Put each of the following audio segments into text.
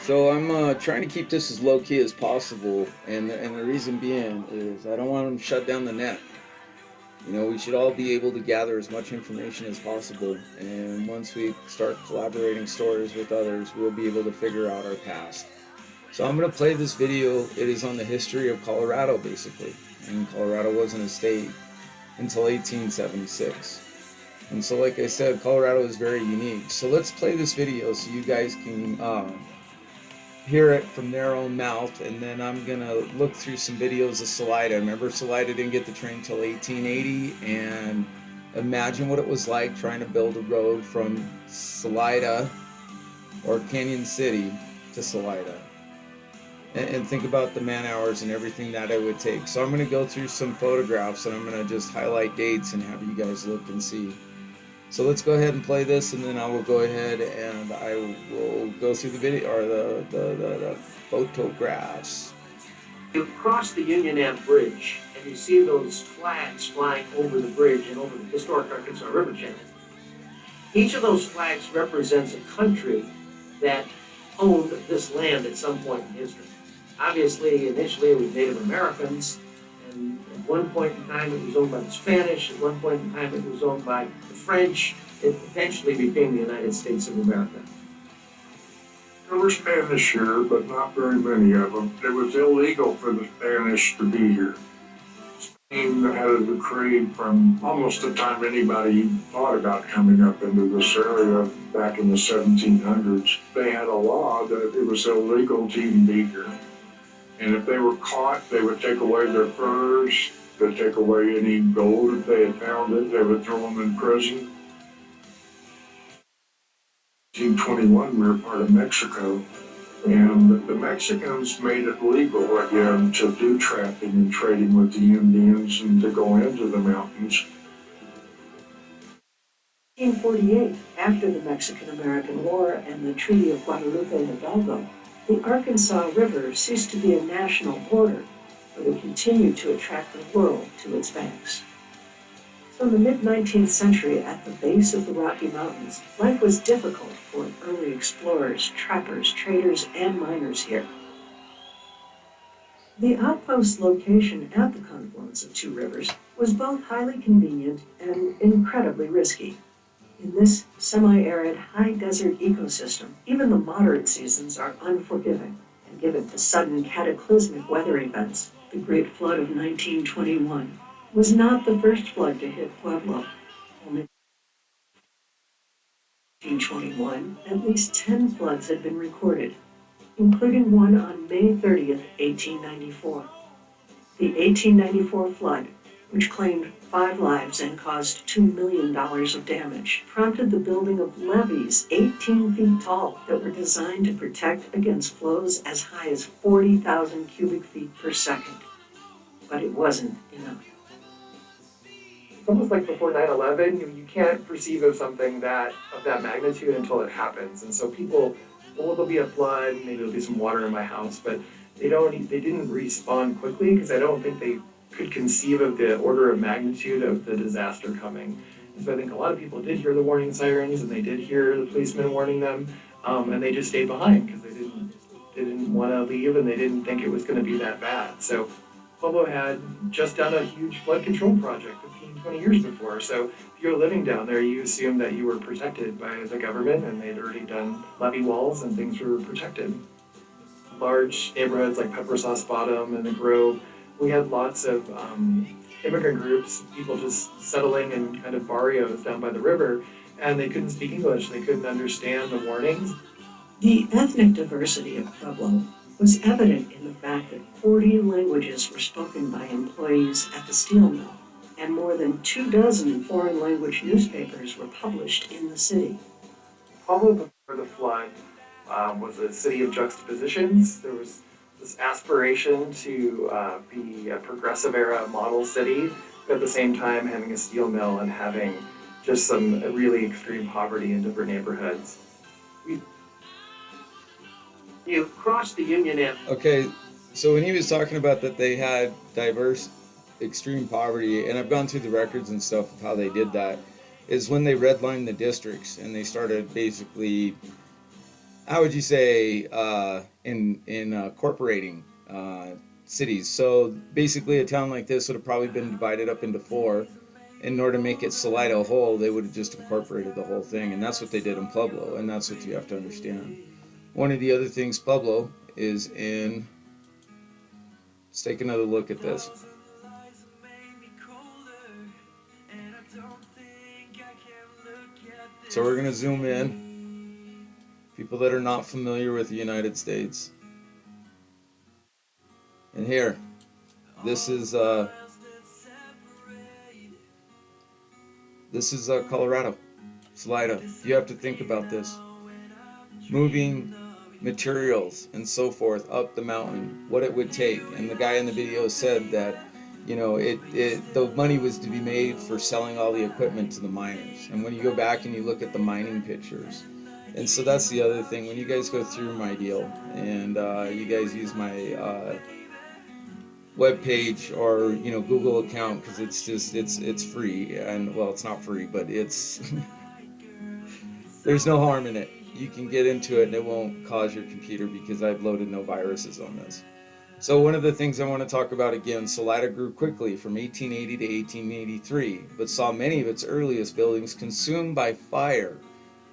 So I'm trying to keep this as low key as possible, and the reason being is I don't want them to shut down the net. You know, we should all be able to gather as much information as possible, and once we start collaborating stories with others, we'll be able to figure out our past. So I'm gonna play this video. It is on the history of Colorado, basically, and Colorado wasn't a state until 1876. And so, like I said, Colorado is very unique. So let's play this video so you guys can hear it from their own mouth, and then I'm gonna look through some videos of Salida. Remember, Salida didn't get the train till 1880, and imagine what it was like trying to build a road from Salida or Canyon City to Salida. And think about the man hours and everything that it would take. So I'm gonna go through some photographs and I'm gonna just highlight dates and have you guys look and see. So let's go ahead and play this, and then I will go ahead and I will go through the video or the photographs. You cross the Union Ave Bridge and you see those flags flying over the bridge and over the historic Arkansas River channel. Each of those flags represents a country that owned this land at some point in history. Obviously, initially it was Native Americans, and at one point in time it was owned by the Spanish, at one point in time it was owned by the French. It eventually became the United States of America. There were Spanish here, but not very many of them. It was illegal for the Spanish to be here. Spain had a decree from almost the time anybody thought about coming up into this area back in the 1700s. They had a law that it was illegal to even be here. And if they were caught, they would take away their furs, they'd take away any gold if they had found it, they would throw them in prison. 1821, we were part of Mexico, and the Mexicans made it legal again to do trapping and trading with the Indians and to go into the mountains. 1848, after the Mexican-American War and the Treaty of Guadalupe Hidalgo, the Arkansas River ceased to be a national border, but it continued to attract the world to its banks. So in the mid-19th century, at the base of the Rocky Mountains, life was difficult for early explorers, trappers, traders, and miners here. The outpost location at the confluence of two rivers was both highly convenient and incredibly risky. In this semi-arid, high-desert ecosystem, even the moderate seasons are unforgiving, and given to sudden cataclysmic weather events, the Great Flood of 1921 was not the first flood to hit Pueblo. Only in 1921, at least 10 floods had been recorded, including one on May 30th, 1894. The 1894 flood, which claimed 5 lives and caused $2 million of damage, prompted the building of levees 18 feet tall that were designed to protect against flows as high as 40,000 cubic feet per second. But it wasn't enough. It's almost like before 9/11, you can't perceive of something of that magnitude until it happens. And so people, well, there'll be a flood, maybe there'll be some water in my house, but they didn't respond quickly because I don't think they could conceive of the order of magnitude of the disaster coming. And so I think a lot of people did hear the warning sirens and they did hear the policemen warning them, and they just stayed behind because they didn't want to leave and they didn't think it was going to be that bad. So Pueblo had just done a huge flood control project 15, 20 years before. So if you were living down there, you assumed that you were protected by the government and they'd already done levee walls and things were protected. Large neighborhoods like Pepper Sauce Bottom and the Grove, we had lots of immigrant groups, people just settling in kind of barrios down by the river, and they couldn't speak English, they couldn't understand the warnings. The ethnic diversity of Pueblo was evident in the fact that 40 languages were spoken by employees at the steel mill, and more than 24 foreign language newspapers were published in the city. Pueblo before the flood was a city of juxtapositions. There was this aspiration to be a progressive era model city, but at the same time having a steel mill and having just some really extreme poverty in different neighborhoods. You cross the Union Ave. Okay, so when he was talking about that they had diverse, extreme poverty, and I've gone through the records and stuff of how they did that, is when they redlined the districts and they started basically how would you say, in incorporating cities. So basically, a town like this would have probably been divided up into four. In order to make it Salida whole, they would have just incorporated the whole thing, and that's what they did in Pueblo, and that's what you have to understand. One of the other things, Pueblo is in. Let's take another look at this. So we're gonna zoom in. People that are not familiar with the United States. And here, this is Colorado, Salida. You have to think about this. Moving materials and so forth up the mountain, what it would take. And the guy in the video said that, you know, the money was to be made for selling all the equipment to the miners. And when you go back and you look at the mining pictures, and so that's the other thing. When you guys go through my deal and you guys use my web page or Google account, because it's free, and well, it's not free, but it's there's no harm in it. You can get into it and it won't cause your computer, because I've loaded no viruses on this. So one of the things I want to talk about again, Salida grew quickly from 1880 to 1883, but saw many of its earliest buildings consumed by fire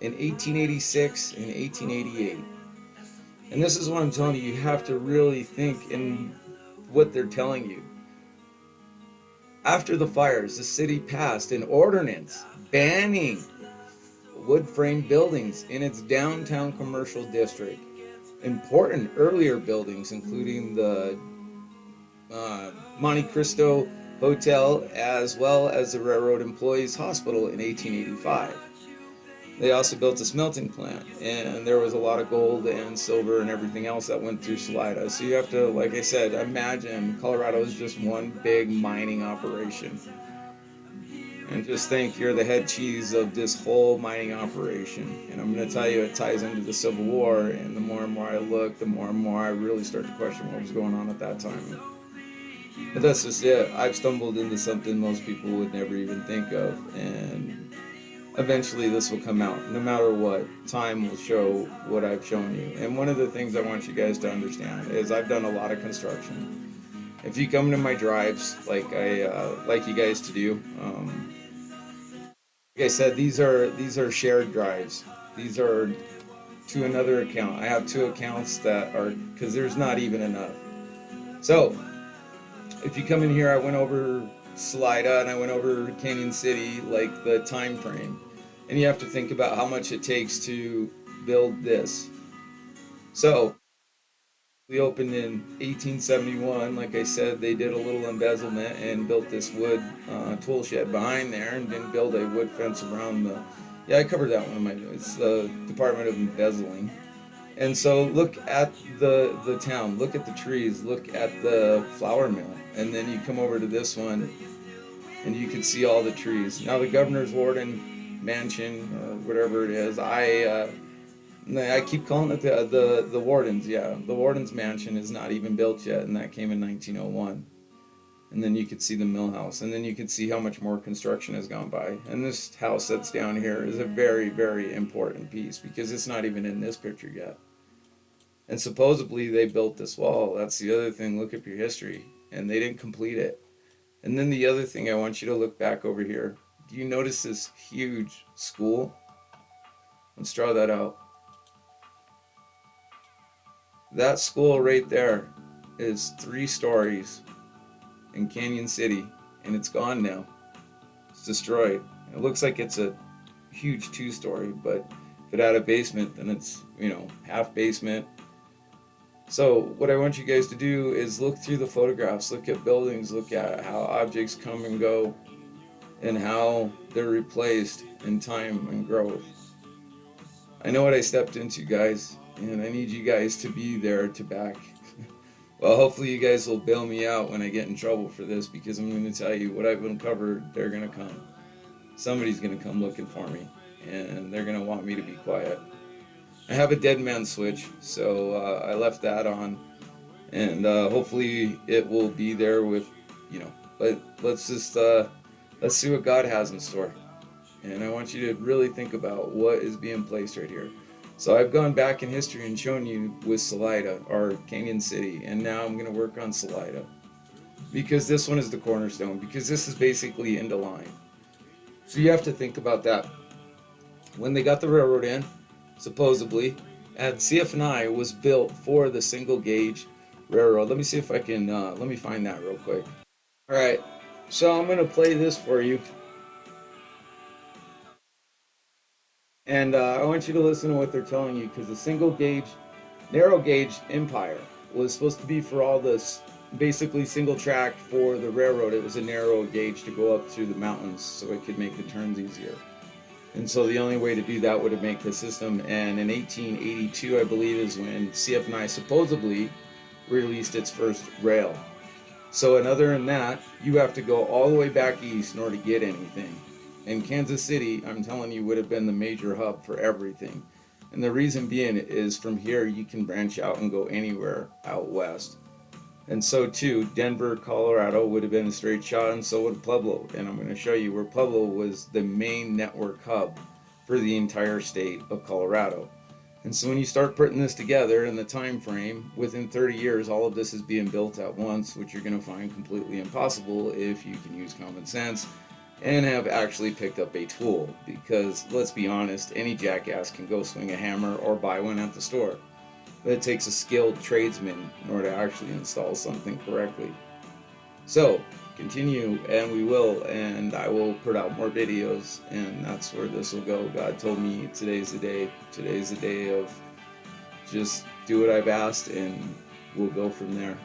in 1886 and 1888. And this is what I'm telling you, you have to really think in what they're telling you. After the fires, the city passed an ordinance banning wood frame buildings in its downtown commercial district. Important earlier buildings, including the Monte Cristo Hotel, as well as the Railroad Employees Hospital in 1885. They also built a smelting plant, and there was a lot of gold and silver and everything else that went through Salida. So you have to, like I said, imagine Colorado is just one big mining operation. And just think you're the head cheese of this whole mining operation. And I'm going to tell you, it ties into the Civil War, and the more and more I look, the more and more I really start to question what was going on at that time. But that's just it. I've stumbled into something most people would never even think of, and eventually this will come out. No matter what, time will show what I've shown you. And one of the things I want you guys to understand is I've done a lot of construction. If you come to my drives, like I like you guys to do, like I said, these are shared drives. These are to another account. I have two accounts that are, because there's not even enough. So if you come in here, I went over Salida and I went over Canyon City, like the time frame, and you have to think about how much it takes to build this. So we opened in 1871. Like I said, they did a little embezzlement and built this wood tool shed behind there, and then build a wood fence around the. Yeah, I covered that one in my. It's the Department of Embezzling. And so look at the town. Look at the trees. Look at the flour mill, and then you come over to this one, and you can see all the trees. Now the Governor's Warden Mansion, whatever it is, I keep calling it the Warden's. Yeah, the Warden's Mansion is not even built yet, and that came in 1901. And then you could see the mill house, and then you could see how much more construction has gone by. And this house that's down here is a very, very important piece, because it's not even in this picture yet. And supposedly they built this wall. That's the other thing. Look up your history, and they didn't complete it. And then the other thing, I want you to look back over here. Do you notice this huge school? Let's draw that out. That school right there is 3 stories in Canyon City, and it's gone now. It's destroyed. It looks like it's a huge 2-story, but if it had a basement, then it's, half basement. So what I want you guys to do is look through the photographs, look at buildings, look at how objects come and go, and how they're replaced in time and growth. I know what I stepped into, guys, and I need you guys to be there to back. Well, hopefully you guys will bail me out when I get in trouble for this, because I'm going to tell you what I've uncovered. They're going to come. Somebody's going to come looking for me, and they're going to want me to be quiet. I have a dead man switch, so I left that on, and hopefully it will be there with, but let's just, let's see what God has in store. And I want you to really think about what is being placed right here. So I've gone back in history and shown you with Salida or Canyon City, and now I'm going to work on Salida because this one is the cornerstone, because this is basically into line. So you have to think about that. When they got the railroad in, supposedly, and CF&I was built for the single gauge railroad. Let me see if I can, let me find that real quick. Alright, so I'm going to play this for you. And I want you to listen to what they're telling you, because the single gauge, narrow gauge Empire was supposed to be for all this, basically single track for the railroad. It was a narrow gauge to go up through the mountains so it could make the turns easier. And so the only way to do that would have made the system. And in 1882, I believe, is when CF&I supposedly released its first rail. So, and other than that, you have to go all the way back east in order to get anything. And Kansas City, I'm telling you, would have been the major hub for everything. And the reason being is from here you can branch out and go anywhere out west. And so too, Denver, Colorado would have been a straight shot, and so would Pueblo. And I'm going to show you where Pueblo was the main network hub for the entire state of Colorado. And so when you start putting this together in the time frame, within 30 years, all of this is being built at once, which you're going to find completely impossible if you can use common sense and have actually picked up a tool. Because let's be honest, any jackass can go swing a hammer or buy one at the store. But it takes a skilled tradesman in order to actually install something correctly. So, continue, and we will, and I will put out more videos, and that's where this will go. God told me today's the day. Today's the day of just do what I've asked, and we'll go from there.